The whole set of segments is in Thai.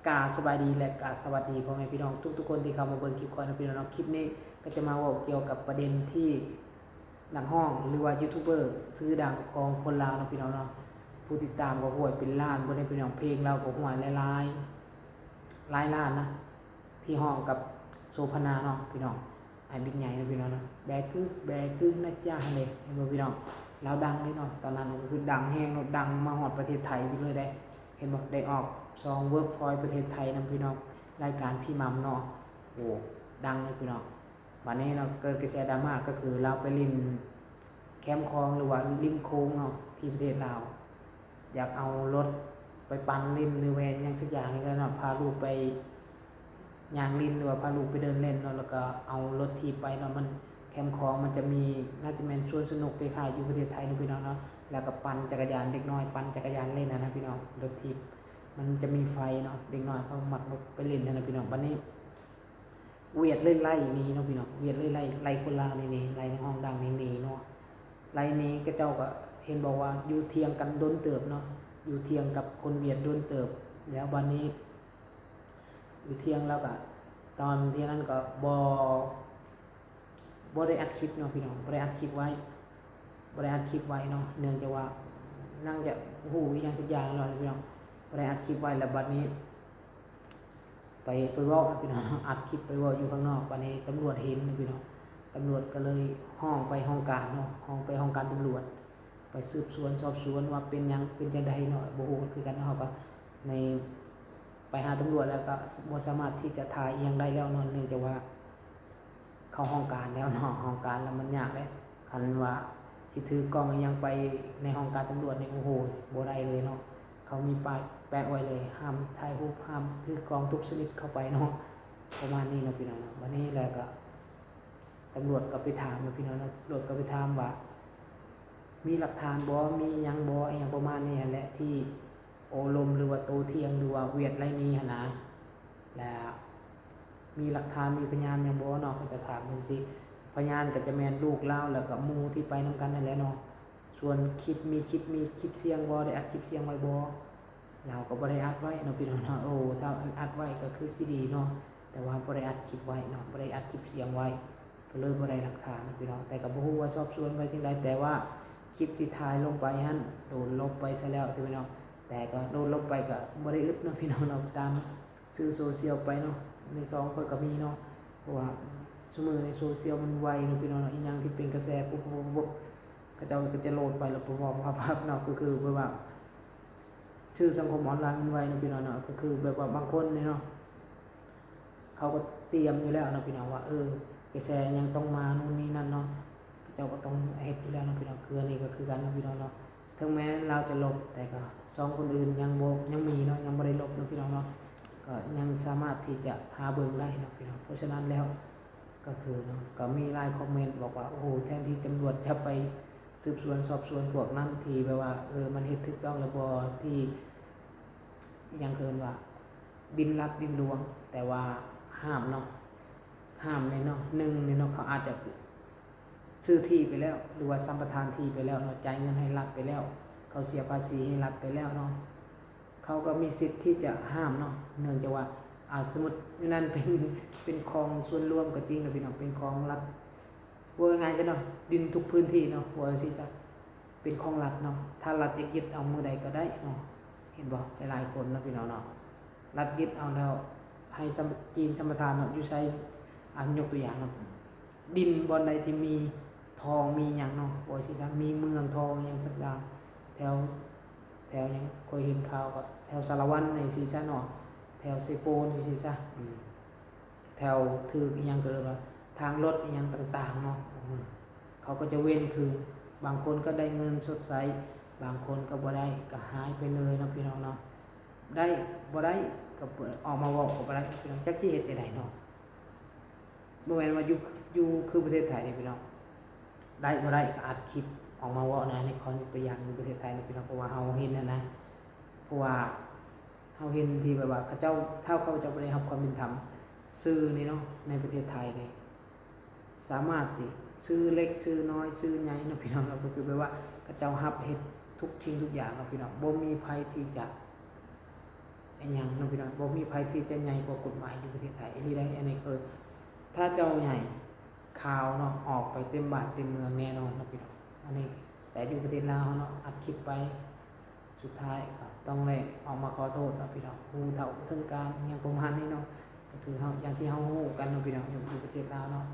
กราบสบายดีและกราบสวัสดีพ่อแม่พี่น้องทุกคนที่เข้ามาเบิ่งคลิปก่อนนะพี่น้องคลิปนี้ก็จะมาเว้าเกี่ยวกับประเด็นที่นักห้องหรือว่ายูทูบเบอร์ชื่อดังของคนลาวนะพี่น้องเนาะผู้ติดตามก็ห่วยเป็นล้านบ่ได้พี่น้องเพลงเราก็ห่วยหลายล้านนะที่ห้องกับโซพนาเนาะพี่น้องไอ้บิ๊กใหญ่นะพี่น้องเนาะแบกึนะจ๊ะเลยเห็นบ่พี่น้องแล้วดังเลยเนาะตอนนั้นก็คือดังแฮงเนาะดังมาฮอดประเทศไทยไปเลยได้เห็นบ่ได้ออกซองเวิร์กฟอยประเทศไทยนำพี่น้องรายการพี่มัมเนาะโอ้ดังเลยพี่น้องวันนี้เนาะเกิดกระแสดราม่าก็คือเราไปลินแคมป์คลองหรือว่าริมโค้งเนาะที่ประเทศลาวอยากเอารถไปปั่นลินหรือว่าอย่างสักอย่างนี่แหละเนาะพาลูกไปย่างลินหรือว่าพาลูกไปเดินเล่นเนาะแล้วก็เอารถทีไปเนาะมันแคมป์คลองมันจะมีน่าจะเป็นชวนสนุกคล้ายๆอยู่ประเทศไทยนะพี่น้องเนาะแล้วก็ปั่นจักรยานเด็กน้อยปั่นจักรยานเล่นนะพี่น้องรถทีมันจะมีไฟเนาะเด็กน้อยเขามัดไปเล่นนะพี่น้องวันนี้เวียดเล่นไล่นี้เนาะพี่น้องเวียดเล่นไล่คนลาวนี่ไล่ในห้องดังนี่เนาะไล่นี้ก็เจ้าก็เห็นบอกว่าอยู่เทียงกันโดนเติบเนาะอยู่เทียงกับคนเวียดโดนเติบแล้ววันนี้อยู่เทียงแล้วก็ตอนที่นั้นก็บ่ได้อัดคลิปเนาะพี่น้องบ่ได้อัดคลิปไว้เนาะเนื่องจากว่านั่งจะหูอย่างสักอย่างเนาะพี่น้องบ่ได้อัดคลิปไว้แล้วบัดนี้ไปเว้านะพี่น้องอัดคลิปไปเว้าอยู่ข้างนอกบัดนี้ตำรวจเห็นนะพี่น้องตำรวจก็เลยห้องไปห้องการเนาะห้องไปห้องการตำรวจไปสืบสวนสอบสวนว่าเป็นหยังเป็นจังได๋เนาะบ่ฮู้คือกันเนาะว่าในไปหาตำรวจแล้วก็บ่สามารถที่จะถ่ายอีหยังได้แล้วเนาะเนื่องจากว่าเข้าห้องการแล้วเนาะห้องการแล้วมันยากเด้คันว่าสิถือกล้องอีหยังไปในห้องการตำรวจนี่โอ้โหบ่ได้เลยเนาะเขามีป้ายแปะไว้เลยห้ามถ่ายรูปห้ามถือกล้องทุกชนิดเข้าไปเนาะประมาณนี้เนาะพี่น้องเนาะวันนี้แล้วก็ตำรวจก็ไปถามเนาะพี่น้องเนาะตำรวจก็ไปถามว่ามีหลักฐานบ่มีหยังบ่อีหยังประมาณนี้แหละที่โอลมหรือว่าโตเถียงหรือว่าเวียดไรนี้หั่นนะแล้วมีหลักฐานมีพยานหยังบ่เนาะเขาจะถามจังซี่พยานก็จะแม่นลูกเล่าแล้วก็หมู่ที่ไปนำกันนั่นแหละเนาะส่วนคลิปมีคลิปเสียงบ่ได้อัดคลิปเสียงไว้บ่เราก็บ่ได้อัดไว้เนาะพี่น้องเนาะโอ้ถ้าอัดไว้ก็คือสิดีเนาะแต่ว่าบ่ได้อัดคลิปไว้เนาะบ่ได้อัดคลิปเสียงไว้ก็เลยบ่ได้หลักฐานพี่น้องแต่ก็บ่ฮู้ว่าสอบสวนไปจังได๋แต่ว่าคลิปที่ถ่ายลงไปหั่นโดนลบไปซะแล้วพี่น้องแต่ก็โดนลบไปก็บ่ได้อึดเนาะพี่น้องเนาะตามสื่อโซเชียลไปเนาะในซองเพิ่นก็มีเนาะเพราะว่าซุมื้อในโซเชียลมันไวเนาะพี่น้องเนาะอีหยังที่เป็นกระแสปุ๊บก็เจ้าก็จะโหลดไปแล้วปุ๊บภาพเนาะก็คือแบบว่าชื่อสังคมออนไลน์มันไวเนาะพี่น้องเนาะก็คือแบบว่าบางคนนี่เนาะเขาก็เตรียมอยู่แล้วเนาะพี่น้องว่ากระแสยังต้องมานู่นนี่นั่นเนาะเจ้าก็ต้องเฮ็ดอยู่แล้วเนาะพี่น้องคืออันนี้ก็คือกันเนาะพี่น้องเนาะถึงแม้เราจะลบแต่ก็2คนอื่นยังมีเนาะยังบ่ได้ลบเนาะพี่น้องเนาะก็ยังสามารถที่จะหาเบิ่งได้เนาะพี่น้องเพราะฉะนั้นแล้วก็คือเนาะก็มีหลายคอมเมนต์บอกว่าโอ้โหแทนที่ตำรวจจะไปสืบสวนสอบสวนพวกนั้นที่แบบว่ามันเฮ็ดถูกต้องแล้วบ่ที่ยังเกินว่าดินลัดดินหลวงแต่ว่าห้ามเนาะห้ามเลยเนาะ1นี่เนาะเขาอาจจะซื้อที่ไปแล้วหรือว่าสัมปทานที่ไปแล้วเนาะจ่ายเงินให้รัฐไปแล้วเขาเสียภาษีให้รัฐไปแล้วเนาะเขาก็มีสิทธิ์ที่จะห้ามเนาะเนื่องจากว่าสมมุตินั่นเป็นคลองส่วนรวมก็จริงนะพี่น้องเป็นคลองรัฐว่าไงซะเนาะดินทุกพื้นที่เนาะว่าสิซะเป็นของรัฐเนาะถ้ารัฐจะยึดเอามื้อใดก็ได้เนาะเห็นบ่หลายคนเนาะพี่น้องเนาะรัฐยึดเอาแล้วให้จีนสัมปทานเนาะอยู่ไสยกตัวอย่างเนาะดินบ่อนใดที่มีทองมีหยังเนาะว่าสิซะมีเมืองทองหยังสักอย่างแถวหยังเคยเห็นข่าวก็แถวสารวัตรในสิซะเนาะแถวเซโปนสิซะแถวถืออีหยังเกิดว่าทางรถอีหยังต่างๆเนาะเขาก็จะเว้นคืนบางคนก็ได้เงินสดใสบางคนก็บ่ได้ก็หายไปเลยเนาะพี่น้องเนาะได้บ่ได้ก็ออกมาเว้าก็บ่ได้พี่น้องจักสิเฮ็ดจังได๋เนาะบ่แม่นว่าอยู่คือประเทศไทยนี่พี่น้องได้บ่ได้ก็อัดคลิปออกมาเว้านะในขอยกตัวอย่างอยู่ประเทศไทยนี่พี่น้องเพราะว่าเฮาเห็นนะเพราะว่าเฮาเห็นที่แบบว่าเขาเจ้าเขาจะบ่ได้รับความเป็นธรรมสื่อนี่เนาะในประเทศไทยนี่สามารถที่ชื่อเล็กชื่อน้อยชื่อใหญ่เนาะพี่น้องเราก็คือแบบว่าเขาเจ้ารับเฮ็ดทุกสิ่งทุกอย่างเนาะพี่น้องบ่มีภัยที่จะ อันหยังเนาะพี่น้องบ่มีภัยที่จะใหญ่กว่ากฎหมายอยู่ประเทศไทยอันนี้ได้อันนี้คือถ้าเจ้าใหญ่ข่าวเนาะออกไปเต็มบ้านเต็มเมืองแน่นอนเนาะพี่น้องอันนี้แต่อยู่ประเทศลาวเนาะอัดคลิปไปสุดท้ายก็ต้องได้ออกมาขอโทษเนาะพี่น้องฮู้เฒ่าถึงการอย่างประมาณนี้เนาะก็คือเฮาอย่างที่เฮาฮู้กันเนาะพี่น้องอยู่ประเทศลาวเนาะ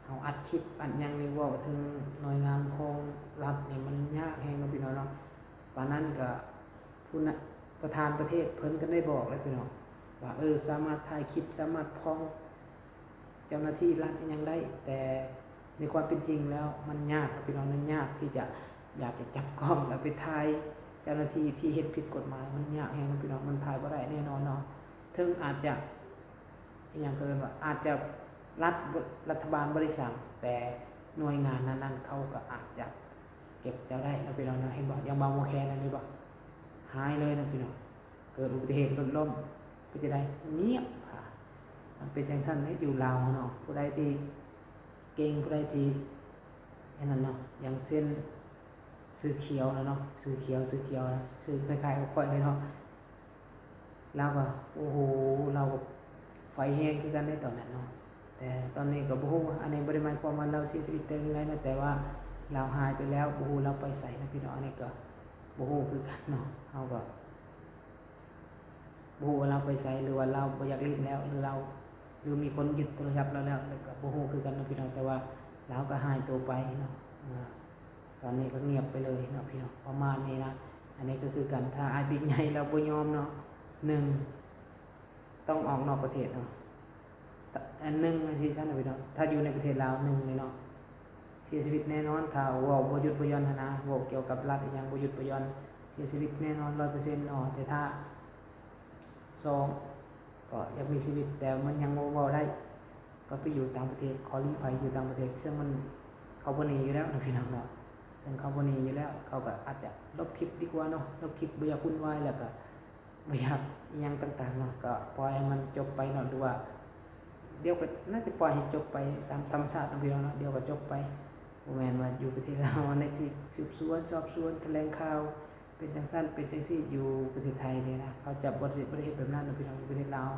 เฮาอัดคลิปอัดหยังนี่เว้าถึงหน่วยงานของรัฐนี่มันยากแฮงเนาะพี่น้องเนาะปานนั้นก็ผู้นะประธานประเทศเพิ่นก็ได้บอกเลยพี่น้องว่าสามารถถ่ายคลิปสามารถพ้องเจ้าหน้าที่รัฐยังได้แต่ในความเป็นจริงแล้วมันยากพี่น้องมันยากที่จะอยากจะจับกล้องแล้วไปถ่ายเจ้าหน้าที่ที่เฮ็ดผิดกฎหมายมันยากแฮงพี่น้องมันถ่ายบ่ได้แน่นอนเนาะถึงอาจจะอย่างเกินว่าอาจจะรัฐบาลบริษัทแต่หน่วยงานนั้นๆเขาก็อาจจะเก็บเจ้าได้นะพี่น้องนะเห็นบ่อย่างบางโมแคนั่นนี่บ่หายเลยนะพี่น้องเกิดอุบัติเหตุรถล้มเป็นจะได้เงียบค่ะมันเป็นจังซั่นให้อยู่ลาวเนาะผู้ใดที่เก่งผู้ใดที่อันนั้นเนาะอย่างเช่นซื้อเขียวนะเนาะซื้อเขียวนะซื้อคล้ายๆกับก้อยเลยเนาะแล้วก็โอ้โหเราไฟแห้งคือกันในตอนนั้นเนาะแต่ตอนนี้ก็บ่ฮู้อันนี้บ่ได้หมายความว่าเราเสียชีวิตแต่อย่างใดนะแต่ว่าเราหายไปแล้วบ่ฮู้เราไปไสนะพี่น้องอันนี้ก็บ่ฮู้คือกันเนาะเฮาก็บ่ฮู้ว่าเราไปไสหรือว่าเราบ่อยากลิ้นแล้วหรือมีคนยึดโทรศัพท์เราแล้วก็บ่ฮู้คือกันเนาะพี่น้องแต่ว่าเราก็หายตัวไปเนาะตอนนี้ก็เงียบไปเลยเนาะพี่น้องประมาณนี้นะอันนี้ก็คือกันถ้าอ้ายบิ๊กใหญ่เราบ่ยอมเนาะ1ต้องออกนอกประเทศเนาะอัน1ซีซั่นนะพี่น้องถ้าอยู่ในประเทศลาว1เลยเนาะเสียชีวิตแน่นอนถ้าเว้าบ่หยุดบ่หย่อนนะเว้าเกี่ยวกับรัฐอีหยังบ่หยุดบ่หย่อนเสียชีวิตแน่นอน 100% เนาะแต่ถ้า2ก็ยังมีชีวิตแต่มันยังบ่เว้าได้ก็ไปอยู่ต่างประเทศขอลี้ภัยอยู่ต่างประเทศซึ่งมันเขาบ่หนีอยู่แล้วนะพี่น้องเนาะซึ่งเขาบ่หนีอยู่แล้วเขาก็อาจจะลบคลิปดีกว่าเนาะลบคลิปบ่อยากวุ่นวายแล้วก็บ่อยากอีหยังต่างๆเนาะก็ปล่อยให้มันจบไปเนาะหรือว่าเดี๋ยวก็น่าจะปล่อยให้จบไปตามธรรมชาติเนาะพี่น้องเนาะเดี๋ยวก็จบไปบ่แม่นว่าอยู่ประเทศลาวในที่สืบสวนสอบสวนแถลงข่าวเป็นจังซั่นเป็นจังซี่อยู่ประเทศไทยนี่นะเขาจะบ่ได้เฮ็ดแบบนั้นเนาะพี่น้องอยู่ประเทศลาว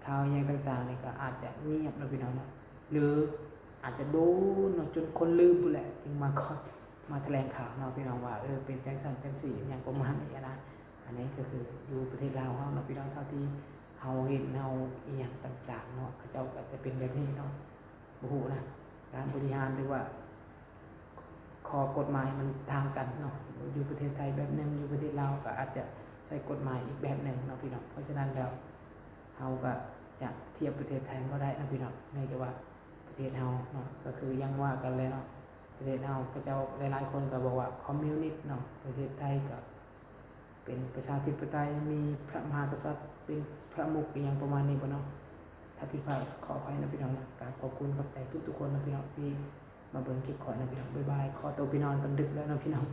ข่าวอย่างต่างๆนี่ก็อาจจะเงียบเนาะพี่น้องเนาะหรืออาจจะโดนเนาะจนคนลืมพุ่นแหละจึงมาแถลงข่าวเนาะพี่น้องว่าเป็นจังซั่นจังซี่อย่างประมาณนี้นะอันนี้ก็คืออยู่ประเทศลาวเฮาเนาะพี่น้องเท่าที่เฮาเห็นเฮาอีหยังต่างๆเนาะเขาเจ้าก็จะเป็นแบบนี้เนาะบ่ฮู้นะการบริหารหรือว่าข้อกฎหมายมันต่างกันเนาะอยู่ประเทศไทยแบบนึงอยู่ประเทศลาวก็อาจจะใช้กฎหมายอีกแบบนึงเนาะพี่น้องเพราะฉะนั้นแล้วเฮาก็จะเทียบประเทศไทยบ่ได้นะพี่น้องเนื่องจากว่าประเทศเฮาเนาะก็คือยังว่ากันเลยเนาะประเทศเฮาก็เจ้าหลายๆคนก็บอกว่าคอมมิวนิสต์เนาะประเทศไทยก็เป็นประชาธิปไตยมีพระมหากษัตริย์เป็นพระมุขอีหยังประมาณนี้บ่เนาะถ้าผิดพลาดขออภัยนะพี่น้องนะกราบขอบคุณขอบใจทุกๆคนนะพี่น้องที่มาเบิ่งคลิปขอนะพี่น้องบ๊ายบายขอตัวไปนอนกันดึกแล้วนะพี่น้อง